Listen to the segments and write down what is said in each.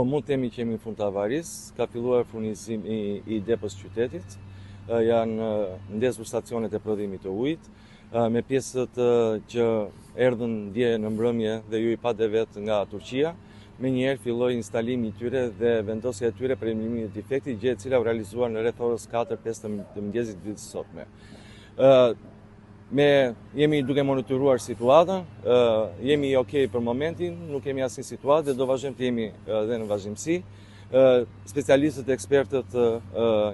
Po mund të themi që jemi në fund të avarisë, ka filluar furnizimi i depës qytetit, janë ndezur stacionet e prodhimit të ujit, me pjesët që erdhën dje në mbrëmje dhe ju i pate vetë nga Turqia, me njerë filloi instalimi i tyre dhe vendosja e tyre për eliminimin e defektit, gjë e cila u realizuar në rreth orës 4-5 të mëngjesit ditës sotme. Jemi duke monitoruar situatën, jemi okay për momentin, nuk kemi asnjë situatë dhe do vazhdojmë të jemi dhe në vazhdimsi. Specialistët, ekspertët,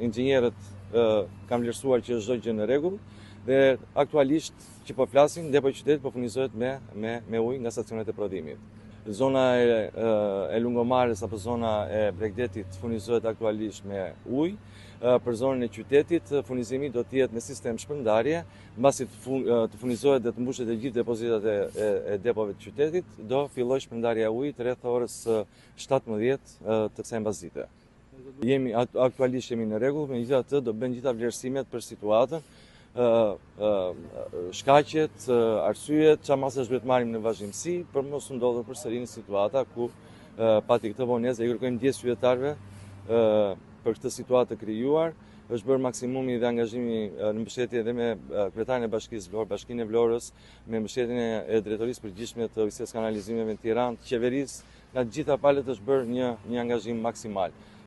inxhinierët kanë vlerësuar që është çdo gjë në rregull dhe aktualisht që po flasim, depo i qytetit po furnizohet me ujë nga stacionet e prodhimit. Zona e Lungomarës apo zona e Bregdetit furnizohet aktualisht me ujë. Për zonën e qytetit, furnizimi do të jetë me sistem shpërndarje, mbasi të furnizohet dhe të mbushet e gjithë depozitat e depove të qytetit, do filloj shpërndarja e ujit rreth orës 17 të kësaj mbasdite. Aktualisht jemi në rregull, megjithatë do bëjmë gjitha vlerësimet për situatën, shkaqet, arsyet, çfarë masazh duhet marrim në vazhdimsi për mos u ndodhur përsëri në situata ku pati këtë vonesë dhe kërkojmë ndjes qytetarëve për këtë situatë të krijuar. Është bërë maksimumi dhe angazhimi në mbështetje dhe me kryetarin e Bashkisë Vlorë, Bashkinë e Vlorës, me mbështetjen e Drejtorisë Përgjithshme të Ujësisë Kanalizimeve në Tiranë, qeverisë, nga të gjitha palët është bërë një angazhim maksimal.